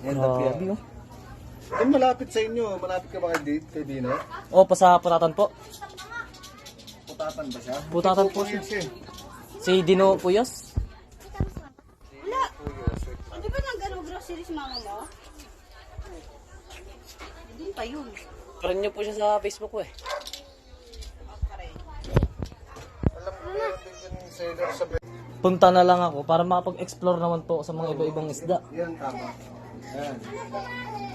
Yan tapia. Grabe oh. Yan malapit sa inyo. Malapit ka ba kay Dino? Oh, sa putatan po. Putatan ba siya? Putatan po siya. Si Dino Puyos. Wala. Di ba nag-grocery si mama mo? Hindi pa yun. Friend niyo po siya sa Facebook ko eh. Alam ko meron din yung seller sa Punta na lang ako para makapag-explore naman po sa mga iba-ibang isda. Yan, tama. Yan.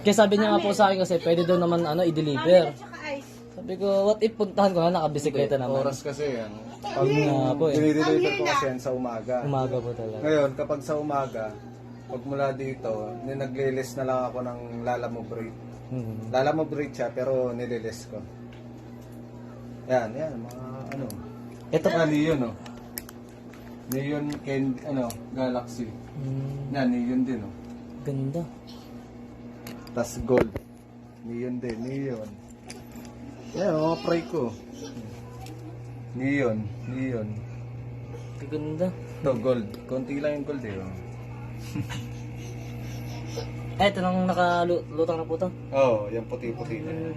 Kaya sabi niya nga po sa akin kasi pwede daw naman i-deliver. Tsaka ice. Sabi ko, what if puntahan ko na nakabisikleta naman. Oras kasi yan. Pag Nga po eh. dinideliver ko kasi yan sa umaga. Umaga po talaga. Ngayon, kapag sa umaga, pag mula dito, nagle-list na lang ako ng Lalamove rate. Lalamove rate siya, pero nililis ko. Yan, mga ano. Ito Saka Neon, oh. Neon Galaxy. Yan, Neon din, oh. Ganda. Tas gold. Neon din, Neon. Yan, mga pray ko. Neon. Ganda. Ito, gold. Konti lang yung gold, eh. Oh. Ito nang nakalutang na po to. Oh, yung puti-puti na yan.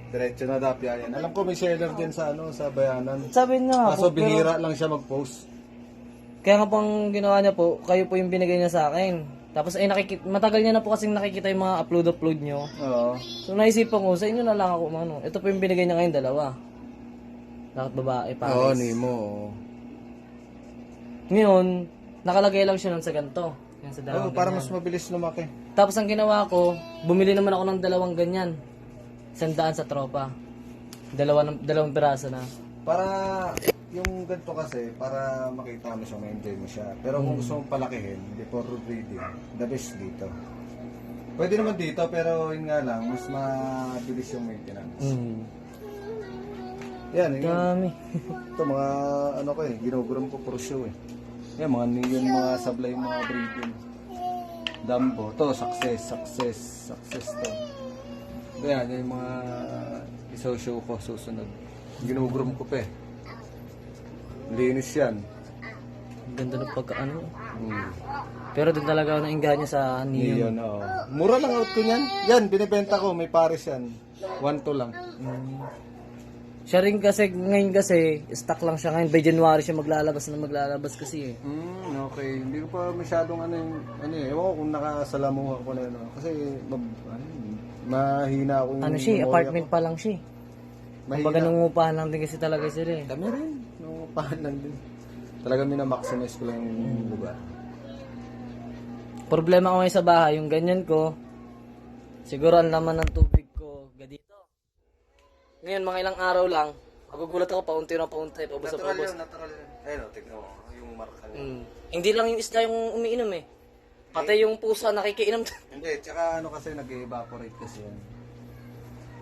Diretso na dapya yan. Alam ko may seller din sa sa bayanan. Sabi niya nga Kaso po, binira lang siya mag-post. kaya nga pang ginawa niya po, kayo po yung binigay niya sa akin. Tapos matagal niya na po kasing nakikita yung mga upload nyo. Oo. So naisipan ko, sa inyo na lang ako umano. Ito po yung binigay niya ngayon, dalawa. Lahat babae, Paris. Oo, Nemo. Ngayon, nakalagay lang siya nun sa ganito. Yan sa Oo, dalawang para ganyan. mas mabilis lumaki. Tapos ang ginawa ko, bumili naman ako ng dalawang ganyan. 100 sa tropa. Dalawang piraso na. Para yung ganito kasi, para makita mo siya, ma-enjoy mo siya. Pero kung gusto mong palakihin, before breeding, the best dito. Pwede naman dito, pero yun nga lang, mas mabilis yung maintenance. Yan, yun. Dami. Ito mga ano ko ginuguram ko for show eh. Yan, mga neon, mga sablay, mga breeding. Dumbo. To, success to. Yan, yung mga iso-show ko susunod. Ginuguram ko pa eh. Linis yan. Ganda ng pagkaano. Pero din talaga ako naingganya sa Neon, neon. oo. Mura lang out ko niyan. Yan, binibenta ko. May pares yan. 1-2 lang. Siya rin kasi, ngayon kasi, stock lang siya ngayon. By January siya maglalabas kasi eh. Okay. Hindi ko pa masyadong ewan ko kung nakasalamuha ko na yun. Kasi, mahina akong Ano siya, memory apartment ako. pa lang siya. Mahina. Kumbaga nangungupahan lang din kasi talaga sila eh. Kami rin. Nangungupahan lang din. Talaga minamaximize ko lang yung lugar. Problema ko ngayon sa bahay, yung ganyan ko, siguro ang laman ng tubig ko, ganito. Ngayon, mga ilang araw lang, magugulat ako, paunti, paubos. Natural yun. Ayun, tignan mo. Yung marka niya. Hindi lang yung isda yung umiinom eh. Pati yung pusa nakikiinom. Hindi, tsaka ano kasi nag-evaporate kasi yan.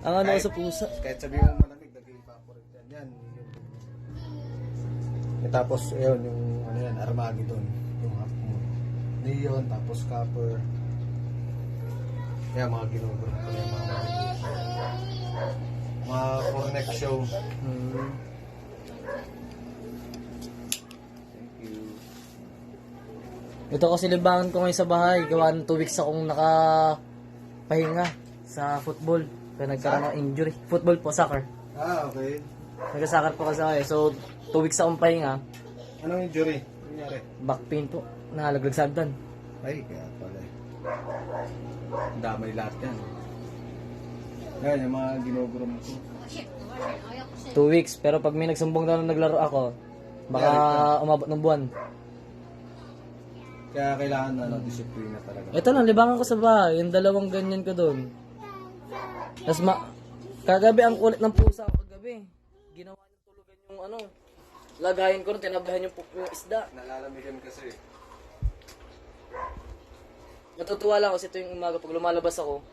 Ang ano sa pusa. Kahit sabihin mo malamig, nag-evaporate yan. Yan. Tapos, ayun, yung ano yan, Armageddon. Yung half moon. Neon, tapos copper. Kaya mga ginugulo ko na yung mga cornet show. Thank you. Ito kasi libangan ko ngayon sa bahay. Gawa ng 2 weeks akong nakapahinga sa football. Kaya nagkaroon ng injury. Football po, soccer. Okay. Nagka-soccer po kasi ako eh. So, 2 weeks akong pahinga. Anong injury? Ano nangyari? Back pain po. Nakalaglag sa hagdan. Ay, kaya pala eh. Damay lahat yan. Yan, yung mga ginugulo ko. 2 weeks. Pero pag may nagsumbong na naglaro ako, baka umabot ng buwan. Kaya kailangan na disiplina talaga. Ito lang, libangan ko sa bahay. Yung dalawang ganyan ko doon. Tapos kagabi ang kulit ng pusa ko kagabi. Ginawa niyo tulugan yung lagayin ko nung tinabahan yung isda. Nalalamigan kasi. Natutuwa lang kasi ito yung umaga pag lumalabas ako.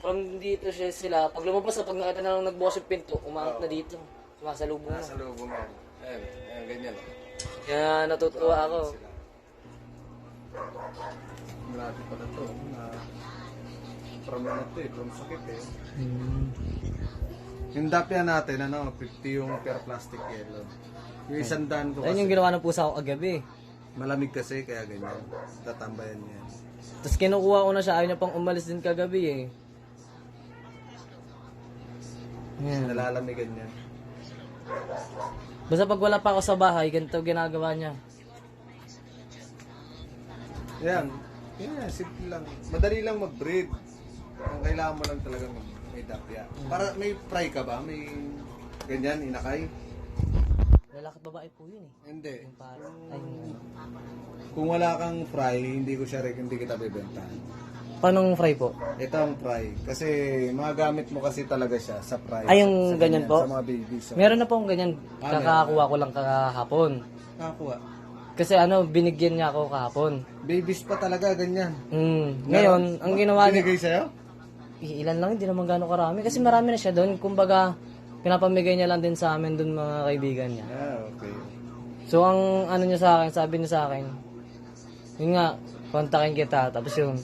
From dito sila, pag lumabas ako, pag nakita na lang nagbukas yung pinto, umangat na dito. Sumasalubong na. Nasa loob mo yan. Ayan, ganyan. Kaya natutuwa ako. Malati pala to. From ano to eh, from sakit eh. Yung dapya natin, 50 yung per plastic yellow. Yung 100 ko Ayun kasi. yung ginawa ng pusa ko kagabi. Malamig kasi, kaya ganyan. Tatambayan niya. Tapos kinukuha ko na siya, ayaw niya pang umalis din kagabi eh. Yan. Nalalamigan niya. Basta pag wala pa ako sa bahay, ganito ginagawa niya. Yan. Yan, simple lang. Madali lang mag-breed. Ang kailangan mo lang talaga may dapya. Para may fry ka ba? May ganyan, inakay? Lalaki at babae po yun eh. Hindi. Yung para, ay, ano. Kung wala kang fry, hindi kita bibentahan. Paano fry po? Ito ang fry. Kasi magamit mo kasi talaga siya sa fry. Ay, yung ganyan po? Sa mga babies. So, Meron na po akong ganyan. Ah, Kakakuha ko lang kahapon. nakakuha. Kasi ano, binigyan niya ako kahapon. Babies pa talaga, ganyan. Ngayon, ang ginawa niya, Binigay sa'yo? ilan lang, hindi naman gano'ng karami. Kasi marami na siya doon. Kumbaga, pinapamigay niya lang din sa amin doon mga kaibigan niya. Ah, okay. So, ang ano niya sa akin, sabi niya sa akin, yun nga, kontakin kita. Tapos yun,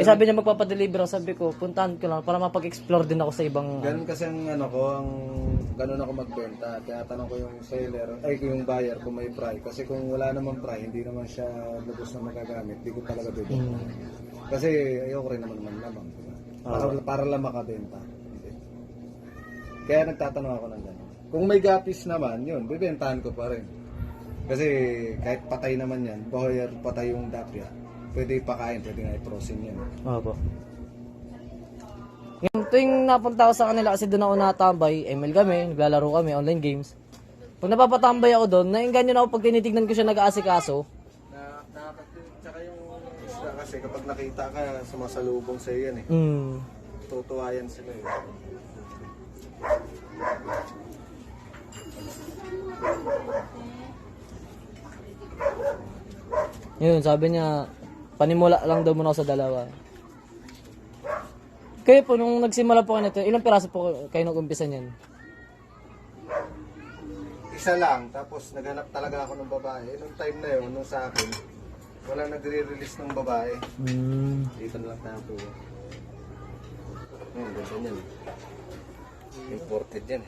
sabi niya magpapadeliver ako. Sabi ko, puntahan ko lang para mapag-explore din ako sa ibang... Ganun kasi ang ano ko, ganun ako magbenta. Kaya tanong ko yung seller, yung buyer kung may fry. Kasi kung wala naman fry, hindi naman siya lubos na magagamit. Hindi ko talaga bibenta. Kasi ayoko rin naman lamang. Diba? Para lang makabenta. Hindi. Kaya nagtatanong ako ng gano'n. Kung may gapis naman, yun, bibentahan ko pa rin. Kasi kahit patay naman yan, buyer patay yung dapya. Pwede ipakain, pwede nga i-frozen yan. Opo. Yung tuwing napunta ako sa kanila kasi doon ako natambay, ML kami, naglalaro kami, online games. Pag napapatambay ako doon, nainganyo na ako pag tinitignan ko siya nag-aasikaso. Tsaka yung isda kasi kapag nakita ka, sumasalubong sa yan eh. Tutuwa yan sila eh. Yun, sabi niya, panimula lang daw muna ako sa dalawa. Kayo po, nung nagsimula po kayo nito, ilang piraso po kayo nag-umpisa niyan? Isa lang, tapos naghanap talaga ako ng babae. Nung time na yun, nung sa akin, walang nagre-release ng babae. Dito na lang tayo po. Ganda niyan. Imported yan.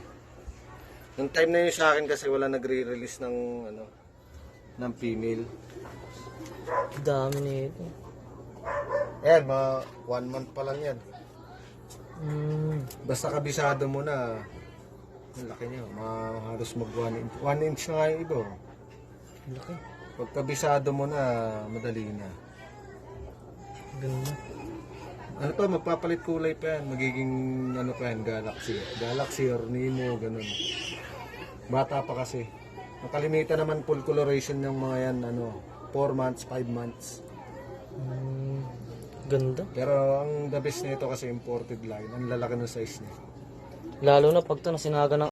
Nung time na yun sa akin kasi wala nagre-release ng ano, ng female. Dami nito. Ayan, mga 1 month pa lang yan. Basta kabisado mo na, ang laki niya, halos mag 1 inch. 1 inch na nga yung iba. Laki. Pag kabisado mo na, madali na. Ganda. Ano pa, magpapalit kulay pa yan. Magiging, ano pa yan, Galaxy. Galaxy or Nemo, ganun. Bata pa kasi. Nakalimita naman full coloration ng mga yan, 4 months, 5 months. Ganda. Pero ang the best nito kasi imported line. Ang lalaki ng size niya. Lalo na pag ito nasinaga ng